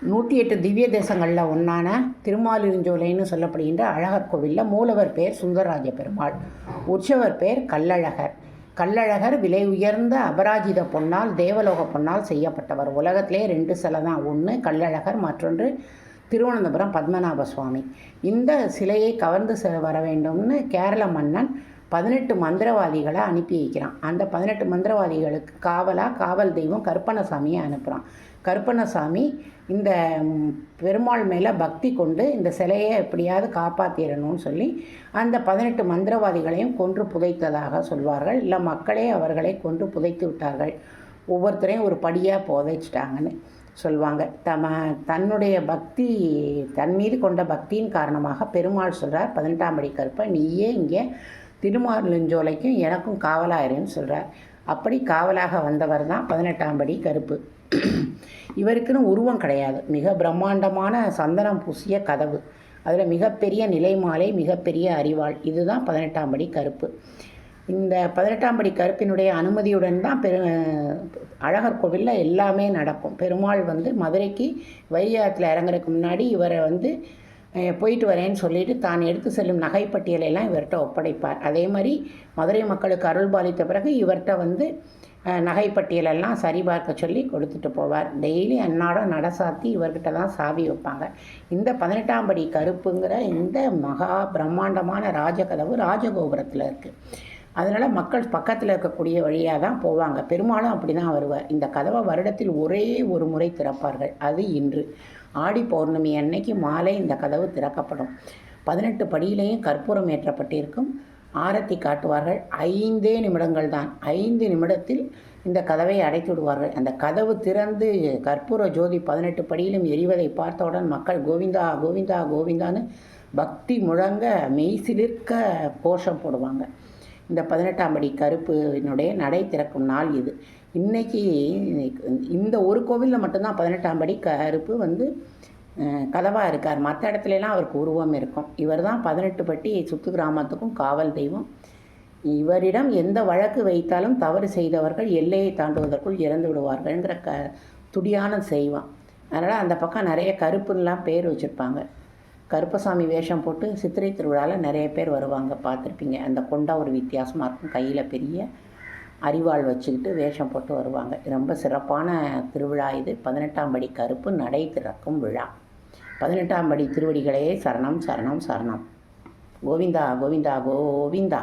108 திவ்ய தேசங்களில் ஒன்றான திருமாலிருஞ்சோலைன்னு சொல்லப்படுகின்ற அழகர் கோவிலில் மூலவர் பேர் சுந்தரராஜ பெருமாள், உற்சவர் பேர் கள்ளழகர். கள்ளழகர் விலை உயர்ந்த அபராஜித பொன்னால், தேவலோக பொன்னால் செய்யப்பட்டவர். உலகத்திலே 2 சிலை தான், ஒன்று கள்ளழகர், மற்றொன்று திருவனந்தபுரம் பத்மநாப சுவாமி. இந்த சிலையை கவர்ந்து வர வேண்டும்னு கேரள மன்னன் 18 மந்திரவாதிகளை அனுப்பி வைக்கிறான். அந்த 18 மந்திரவாதிகளுக்கு காவல் தெய்வம் கருப்பண்ணசாமியை அனுப்புகிறான். கருப்பண்ணசாமி இந்த பெருமாள் மேலே பக்தி கொண்டு இந்த சிலையை எப்படியாவது காப்பாற்றிடணும்னு சொல்லி அந்த 18 மந்திரவாதிகளையும் கொன்று புதைத்ததாக சொல்வார்கள். இல்லை மக்களே அவர்களை கொன்று புதைத்து விட்டார்கள், ஒவ்வொருத்தரையும் ஒரு படியாக புதைச்சிட்டாங்கன்னு சொல்லுவாங்க. தன்னுடைய பக்தி, தன் மீது கொண்ட பக்தியின் காரணமாக பெருமாள் சொல்கிறார், 18ஆம் படி கருப்பை நீயே இங்கே திருமாலிருஞ்சோலைக்கும் எனக்கும் காவலாயிருன்னு சொல்கிறார். அப்படி காவலாக வந்தவர் தான் 18ஆம் படி கருப்பு. இவருக்குன்னு உருவம் கிடையாது. மிக பிரம்மாண்டமான சந்தனம் பூசிய கதவு, அதில் மிகப்பெரிய நிலைமாலை, மிகப்பெரிய அறிவாள். இதுதான் 18ஆம் படி கருப்பு. இந்த 18ஆம் படி கருப்பினுடைய அனுமதியுடன் தான் அழகர் கோவிலில் எல்லாமே நடக்கும். பெருமாள் மதுரைக்கு வைகாத்தில் இறங்குறதுக்கு முன்னாடி இவரை போயிட்டு வரேன்னு சொல்லிட்டு தான் எடுத்து செல்லும் நகைப்பட்டியலெல்லாம் இவர்கிட்ட ஒப்படைப்பார். அதே மாதிரி மதுரை மக்களுக்கு அருள் பாலித்த பிறகு இவர்கிட்ட நகைப்பட்டியலெல்லாம் சரிபார்க்க சொல்லி கொடுத்துட்டு போவார். டெய்லி அன்னாடம் நடசாத்தி இவர்கிட்ட தான் சாவி வைப்பாங்க. இந்த 18ஆம் படி கருப்புங்கிற இந்த மகா பிரம்மாண்டமான ராஜகதவு ராஜகோபுரத்தில் இருக்குது. அதனால் மக்கள் பக்கத்தில் இருக்கக்கூடிய வழியாக தான் போவாங்க. பெரும்பாலும் அப்படி தான் வருவார். இந்த கதவை வருடத்தில் ஒரே ஒரு முறை திறப்பார்கள். அது இன்று ஆடி பௌர்ணமி அன்னைக்கு மாலை இந்த கதவு திறக்கப்படும். 18 படியிலையும் கற்பூரம் ஏற்றப்பட்டிருக்கும். ஆரத்தி காட்டுவார்கள். 5 நிமிடங்கள் தான். 5 நிமிடத்தில் இந்த கதவை அடைத்து விடுவார்கள். அந்த கதவு திறந்து கற்பூர ஜோதி 18 படியிலும் எரிவதை பார்த்தவுடன் மக்கள் கோவிந்தா கோவிந்தா கோவிந்தான்னு பக்தி முழங்க மெய்சிலிர்க்க கோஷம் போடுவாங்க. இந்த 18ஆம் படி கருப்பினுடைய நடை திறக்கும் நாள் இது. இன்றைக்கி இந்த ஒரு கோவிலில் மட்டும்தான் 18ஆம் படி கருப்பு கதவாக இருக்கார். மற்ற இடத்துலலாம் அவருக்கு உருவம் இருக்கும். இவர் தான் 18 பட்டி சுற்று கிராமத்துக்கும் காவல் தெய்வம். இவரிடம் எந்த வழக்கு வைத்தாலும் தவறு செய்தவர்கள் எல்லையை தாண்டுவதற்குள் இறந்து விடுவார்கள்ங்கிற துடியான செய்வான். அதனால் அந்த பக்கம் நிறைய கருப்புன்னெலாம் பேர் வச்சுருப்பாங்க. கருப்பசாமி வேஷம் போட்டு சித்திரை திருவிழாவில் நிறைய பேர் வருவாங்க, பார்த்துருப்பீங்க. அந்த கொண்டா ஒரு வித்தியாசமாக இருக்கும். கையில் பெரிய அரிவாள் வச்சுக்கிட்டு வேஷம் போட்டு வருவாங்க. ரொம்ப சிறப்பான திருவிழா இது. 18ஆம் படி கருப்பு நடை திறக்கும் விழா. 18ஆம் படி திருவடிகளே சரணம் சரணம் சரணம். கோவிந்தா கோவிந்தா கோவிந்தா.